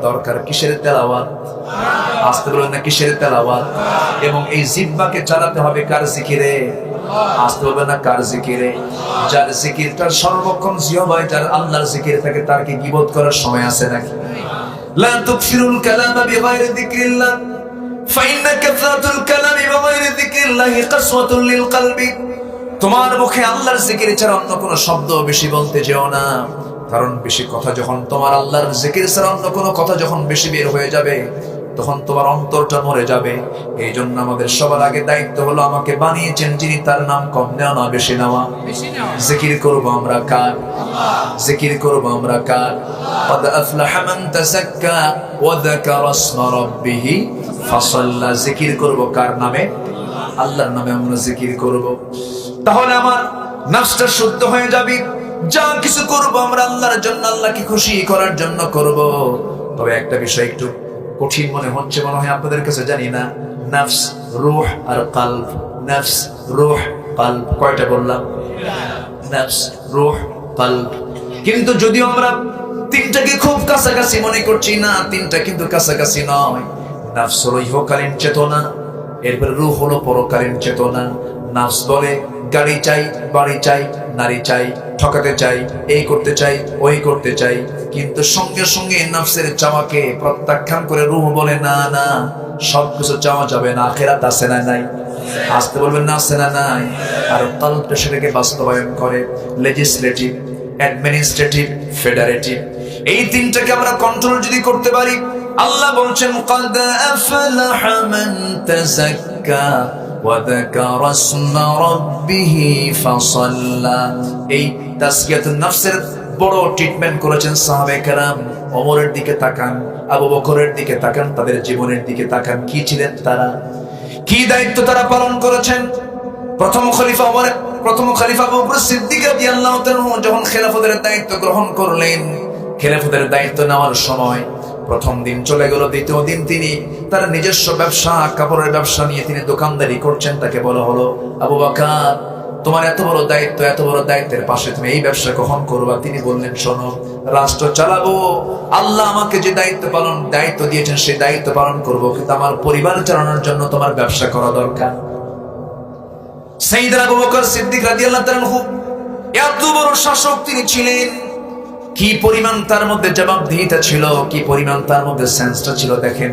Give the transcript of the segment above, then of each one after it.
দরকার কিসের তেলাওয়াত? আসতে বলেন না, কিসের তেলাওয়াত? এবং এই জিহ্বাকে চালাতে হবে কার জিকিরে? আসতে বলবেন না, কার জিকিরে? যার জিকিরটা সর্বক্ষণ জিহ্বায়, যার আল্লাহর জিকির থাকে, তার কি গীবত করার সময় আছে নাকি? লা তুকসিরুল কালামা বিগাইরি যিকরিল্লাহ ফাইন্না কাসরাতুল কালামি বিগাইরি যিকরিল্লাহি কাসওয়াতুল লিল কলবি। তোমার মুখে আল্লাহর জিকির ছাড়া অন্য কোনো শব্দ বেশি বলতে যেও না, কারণ বেশি কথা যখন তোমার আল্লাহর জিকির ছাড়া অন্য কোনো কথা যখন বেশি বের হয়ে যাবে, তখন তোমার অন্তরটা মরে যাবে। এই জন্য আমাদের সবার আগে দায়িত্ব হলো, আমাকে বানিয়েছেন যিনি, তার নাম কম নেওয়া না বেশি নেওয়া। জিকির করবো আমরা কার? জিকির করবো আমরা কার? قد أفلح من تزكى وذكر اسم ربه فصلى। জিকির করবো কার নামে? আল্লাহর নামে আমরা জিকির করব। তাহলে আমার নফসটা শুদ্ধ হয়ে যাবে। যা কিছু করব আমরা আল্লাহর জন্য, আল্লাহকে খুশি করার জন্য করব। তবে একটা বিষয় একটু কঠিন মনে হচ্ছে, মনে হয় আপনাদের কাছে, জানি না। নফস, রূহ আর কলব। নফস, রূহ, কলব, কয়টা বললাম? নফস, রূহ, কলব। কিন্তু যদিও আমরা তিনটাকে খুব কাছাকাছি মনে করছি, না, তিনটা কিন্তু কাছাকাছি নয়। নফস হলো ইহকালীন চেতনা, এরপরে রূহ হলো পরকালীন চেতনা। নফস বলে গাড়ি চাই, বাড়ি চাই, নারী চাই, ঠকাতে চাই, এই করতে চাই, ওই করতে চাই, কিন্তু সঙ্গে সঙ্গে নফসের চাওয়াকে প্রত্যাখ্যান করে রূহ বলে না, না, সবকিছু চাওয়া যাবে না, আখিরাত আছে না নাই? আসতে বলবেন না, আছে না নাই? আর কলবটা সেটাকে বাস্তবায়ন করে। লেজিসলেটিভ, অ্যাডমিনিস্ট্রেটিভ, ফেডারেটিভ, এই তিনটাকে আমরা কন্ট্রোল যদি করতে পারি, আল্লাহ বলছেন قد أفلح من تزكى وذكر اسم ربه فصلى। এই তাসকিয়াতুন নফসের বড় ট্রিটমেন্ট করেছেন সাহাবায়ে কেরাম। ওমরের দিকে তাকান, আবু বকরের দিকে তাকান, তাদের জীবনের দিকে তাকান। কি ছিলেন তারা? কি দায়িত্ব তারা পালন করেছেন? প্রথম খলিফা আবু বকর সিদ্দিক রাদিয়াল্লাহু তাআলা যখন খেলাফতের দায়িত্ব গ্রহণ করলেন, খেলাফতের দায়িত্ব নেওয়ার সময় প্রথম দিন চলে গেল, দ্বিতীয় দিন তিনি তার নিজস্ব ব্যবসা, কাপড়ের ব্যবসা নিয়ে তিনি দোকানদারি করছেন। তাকে বলা হলো, আবু বকর, তোমার এত বড় দায়িত্ব, এত বড় দায়িত্বের পাশে তুমি এই ব্যবসা কখন করবা? তিনি বললেন, শোনো, রাষ্ট্র চালাবো, আল্লাহ আমাকে যে দায়িত্ব দিয়েছেন সেই দায়িত্ব পালন করবো, কিন্তু আমার পরিবার চালানোর জন্য তোমার ব্যবসা করা দরকার। সাইয়েদনা আবু বকর সিদ্দিক রাদিয়াল্লাহু তাআলা এত বড় শাসক তিনি ছিলেন। কি পরিমাণ তার মধ্যে জবাবদিহিতা ছিল, কি পরিমাণ তার মধ্যে সেন্সটা ছিল, দেখেন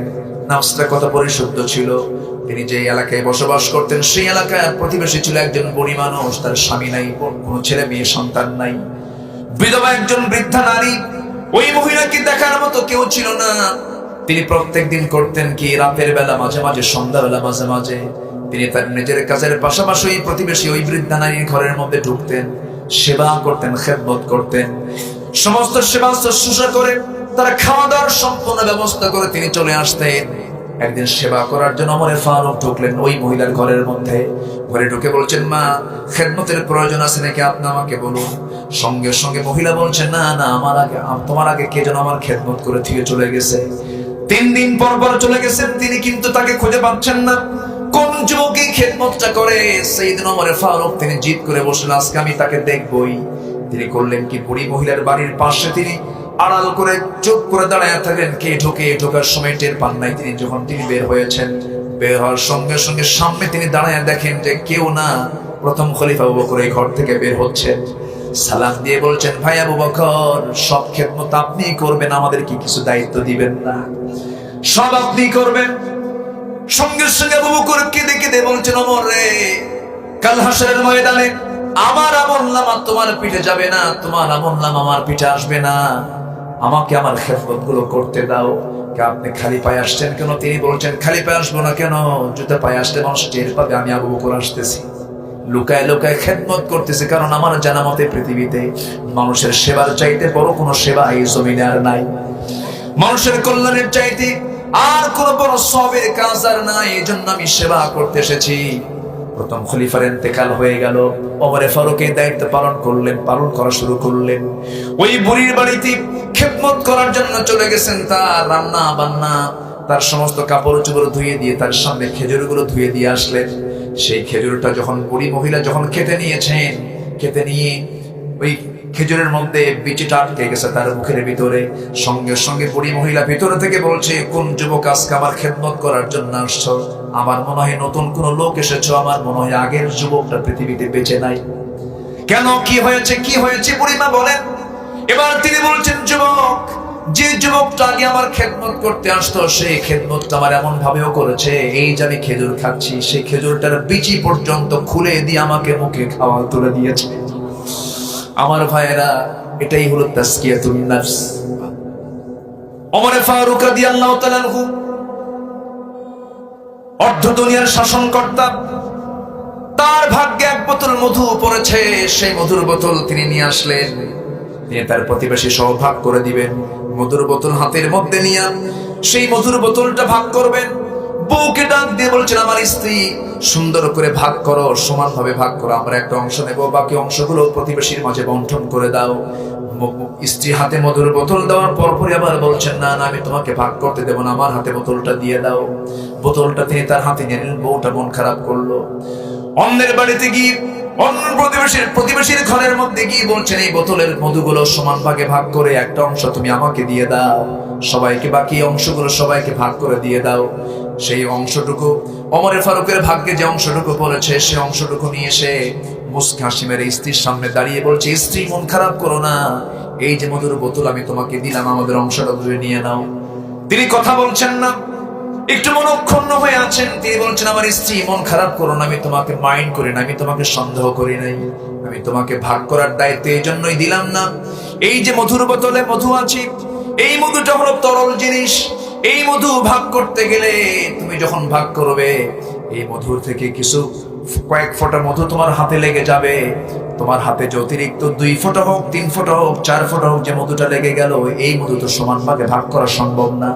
নফসটা কত পরিশুদ্ধ ছিল। তিনি যে এলাকায় বসবাস করতেন, সেই এলাকায় প্রতিবেশী ছিল একজন বুড়ি মানুষ, তার স্বামী নাই, কোনো ছেলে মেয়ে সন্তান নাই, বিধবা একজন বৃদ্ধা নারী। ওই মহিলাকে দেখার মতো কেউ ছিল না। তিনি প্রত্যেকদিন করতেন কি, রাতের বেলা, মাঝে মাঝে সন্ধ্যাবেলা, মাঝে মাঝে তিনি তার নিজের কাজের পাশাপাশি ওই প্রতিবেশী, ওই বৃদ্ধা নারীর ঘরের মধ্যে ঢুকতেন, সেবা করতেন, খেদমত করতেন। সমস্ত সেবা শুশ্রূষা করে, তারা খাওয়া দাওয়ার সম্পূর্ণ ব্যবস্থা করে তিনি চলে আসতেন। একদিন সেবা করার জন্য ওমর ফারুক ঢুকলেন ওই মহিলার ঘরের মধ্যে। ঘরে ঢুকে বলছেন, মা, খেদমতের প্রয়োজন আছে নাকি, আপনি আমাকে বলুন। সঙ্গে সঙ্গে মহিলা বলছেন, না না, তোমার আগে কে যেন আমার খেদমত করে থেকে চলে গেছে। 3 দিন পর চলে গেছেন তিনি, কিন্তু তাকে খুঁজে পাচ্ছেন না। কোন যুবকই খেদমতটা করে? সাইয়েদনা ওমর ফারুক তিনি জিদ করে বসলেন, আজকে আমি তাকে দেখবই। তিনি করলেন কি, বুড়ি মহিলার বাড়ির পাশে তিনি আড়াল করে চুপ করে দাঁড়ায় থাকলেন। কে ঢোকে, ঢোকার সময় টের পান নাই তিনি। যখন তিনি বের হয়েছেন, বের হওয়ার সঙ্গে সঙ্গে সামনে তিনি দাঁড়ায় দেখেন যে কেউ না, প্রথম খলিফা আবু বকর এই ঘর থেকে বের হচ্ছেন। সালাম দিয়ে বলছেন, ভাই আবু বকর, সব খেদমত আপনিই করবেন, আমাদের কি কিছু দায়িত্ব দিবেন না? সব আপনি করবেন। সঙ্গে সঙ্গে আবু বকর কেঁদে কেঁদে বলছেন, ওমর রে, কাল হাসরের ময়দানে আমার আমলনামা তোমার পিঠে যাবে না, তোমার আমলনামা আমার পিঠে আসবে না, আমাকে আমার খেদমত গুলো করতে দাও। আপনি খালি পায়ে আসছেন কেন? তিনি বলছেন, খালি পায়ে আসবো না কেন, জুতা পায়ে আসলে মানুষ টের পাবে আমি আবু বকর আসতেছি। লুকায় লুকায় খেদমত করতেছে, কারণ আমার জানা মতে পৃথিবীতে মানুষের সেবার চাইতে বড় কোনো সেবা এই জমিনে আর নাই। মানুষের কল্যাণের চাইতে আর কোন বড় সবের কাজ আর নাই। এই জন্য আমি সেবা করতে এসেছি। প্রথম খলিফার ইন্তেকাল হয়ে গেল। ওমর ফারুক এই দায়িত্ব পালন করা শুরু করলেন। ওই বুড়ির বাড়িতে খেদমত করার জন্য চলে গেছেন। তার রান্না বান্না, তার সমস্ত কাপড় চোপড় ধুয়ে দিয়ে, তার সামনে খেজুরগুলো ধুয়ে দিয়ে আসলেন। সেই খেজুরটা যখন বুড়ি মহিলা যখন খেতে নিয়েছেন, খেতে নিয়ে ওই খেজুরের মধ্যে বিচিটা আটকে গেছে তার মুখের ভিতরে। সঙ্গে সঙ্গে বুড়ি মহিলা ভিতরে থেকে বলছে, কোন যুবক আজকে আমার খেদমত করার জন্য আসছো? আমার মনে হয় নতুন কোন লোক এসেছো, আমার মনে হয় আগের যুবকটা পৃথিবীতে বেঁচে নাই। কেন, কি হয়েছে, কি হয়েছে বুড়িমা বলেন। এবার তিনি বলছেন, যুবক, যে যুবকটা আগে আমার খেদমত করতে আসতো সেই খেদমতটা আমার এমন ভাবেও করেছে, এই যে আমি খেজুর খাচ্ছি সেই খেজুরটার বিচি পর্যন্ত খুলে দিয়ে আমাকে মুখে খাওয়া তুলে দিয়েছে। আমার ভাইয়েরা, এটাই হলো তাজকিয়াতুন নাফস। ওমর ফারুক রাদিয়াল্লাহু তাআলা আনহু অর্ধ দুনিয়ার শাসনকর্তা, তার ভাগ্যে এক বোতল মধু পড়েছে। সেই মধুর বোতল তিনি নিয়ে আসলেন, নিয়ে তার প্রতিবেশী সহ ভাগ করে দিবেন। মধুর বোতল হাতের মধ্যে নিয়ে সেই মধুর বোতলটা ভাগ করবেন। বউকে ডাক দিয়ে বলছেন, আমার স্ত্রী, সুন্দর করে ভাগ করো, সমানভাবে ভাগ করো, আমরা একটা অংশ নেব, বাকি অংশগুলো প্রতিবেশীর মাঝে বন্টন করে দাও। স্ত্রী হাতে মধুর বোতল দেওয়ার পরপরই আবার বলছেন, না না, আমি তোমাকে ভাগ করতে দেবো না, আমার হাতে বোতলটা দিয়ে দাও। বোতলটা তিনি তার হাতে নিয়ে নিলেন। বউটা মন খারাপ করলো। অন্যের বাড়িতে গিয়ে, অন্য প্রতিবেশীর ঘরের মধ্যে গিয়ে বলছেন, এই বোতলের মধুগুলো সমান ভাগে ভাগ করে একটা অংশ তুমি আমাকে দিয়ে দাও, সবাইকে বাকি অংশগুলো সবাইকে ভাগ করে দিয়ে দাও। সেই অংশটুকু ওমর ফারুকের ভাগ্যে যে অংশটুকু পড়েছে সেই অংশটুকু নিয়ে এসে মুস্কি হাসি মেরে স্ত্রীর সামনে দাঁড়িয়ে বলছে, স্ত্রী, মন খারাপ করো না, এই যে মধুর বোতল আমি তোমাকে দিলাম, আমাদের অংশটা ধরে নিয়ে নাও। তিনি কথা বলছেন না, একটু মনক্ষুণ্ণ হয়ে আছেন। তিনি বলছেন, আমার স্ত্রী, মন খারাপ করো না, আমি তোমাকে মাইন্ড করি না, আমি তোমাকে সন্দেহ করি নাই, আমি তোমাকে ভাগ করার দায়িত্ব এই জন্যই দিলাম না। এই যে মধুর বোতলে মধু আছে, এই মধুটা হলো তরল জিনিস। এই মধু ভাগ করতে গেলে তুমি যখন ভাগ করবে, এই মধুর থেকে কিছু কয়েক ফোঁটা মধু তোমার হাতে লেগে যাবে। তোমার হাতে যে অতিরিক্ত 2 ফোঁটা হোক, 3 ফোঁটা হোক, 4 ফোঁটা হোক যে মধুটা লেগে গেল, এই মধু তো সমান ভাগে ভাগ করা সম্ভব না।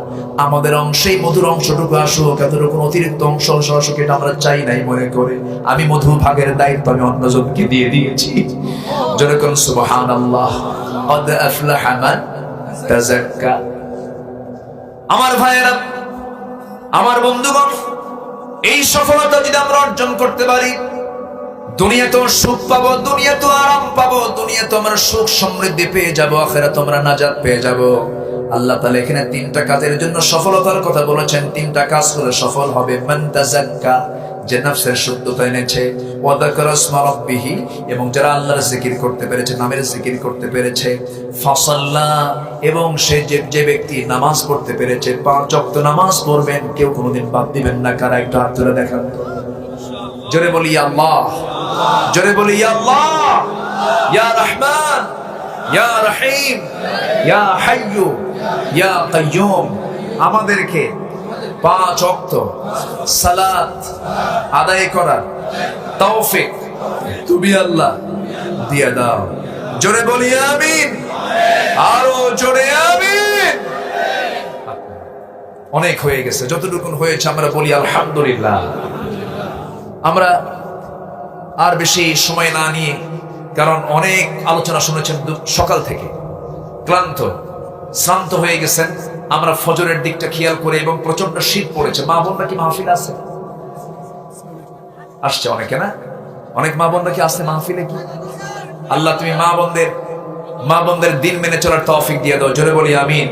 আমাদের অংশেই মধুর অংশটুকু আসুক, এতটুকু অতিরিক্ত অংশ আসুক, এটা আমরা চাই নাই মনে করে আমি মধু ভাগের দায়িত্ব আমি অন্যজনকে দিয়ে দিয়েছি। যেরকম সুবহানাল্লাহ, قد أفلح من تزكى। আমার ভাইয়েরা, আমার বন্ধুগণ, এই সফলতা যদি আমরা অর্জন করতে পারি, দুনিয়াতেও সুখ পাবো, দুনিয়াতেও আরাম পাবো, দুনিয়াতেও আমরা সুখ সমৃদ্ধি পেয়ে যাবো, আখিরাতে আমরা নাজাত পেয়ে যাবো। আল্লাহ তাআলা এখানে 3টা কাজের জন্য সফলতার কথা বলেছেন। 3টা কাজ করে সফল হবে। মান তাযাক্কা, যে নফসের শুদ্ধতা এনেছে, ওয়া যাকারা ইসমা রাব্বিহি, এবং যারা আল্লাহর জিকির করতে পেরেছে, নামের জিকির করতে পেরেছে, ফাসাল্লা, এবং যে ব্যক্তি নামাজ পড়তে পেরেছে, 5 ওয়াক্ত নামাজ পড়বেন, কেউ কোনোদিন বাদ দিবেন না। কারা একটু হাত তুলে দেখান, জোরে বলি আল্লাহ, জোরে বলি আল্লাহ, ইয়া রহমান, ইয়া রহিম, ইয়া হাইয়্যু, ইয়া কাইয়্যুম। আমাদেরকে 5 ওয়াক্ত সালাত আদায় করার তৌফিক তুমি আল্লাহ দিয়ে দাও। জোরে বলি আমিন, আরো জোরে আমিন। অনেক হয়ে গেছে, যতটুকু হয়েছে আমরা বলি আলহামদুলিল্লাহ। আমরা আর বেশি সময় না নিয়ে, কারণ অনেক আলোচনা শুনেছেন সকাল থেকে, ক্লান্ত শ্রান্ত হয়ে গেছেন, আমরা ফজরের দিকটা খেয়াল করে, এবং প্রচন্ড শীত পড়েছে। মা বোনরা কি মাহফিল আছে? আসছে অনেকে, না? অনেক মা বোনরা কি আসছে মাহফিলে? কি আল্লাহ তুমি মা বোনদের দিন মেনে চলার তৌফিক দিয়ে দাও। জোরে বলি আমিন।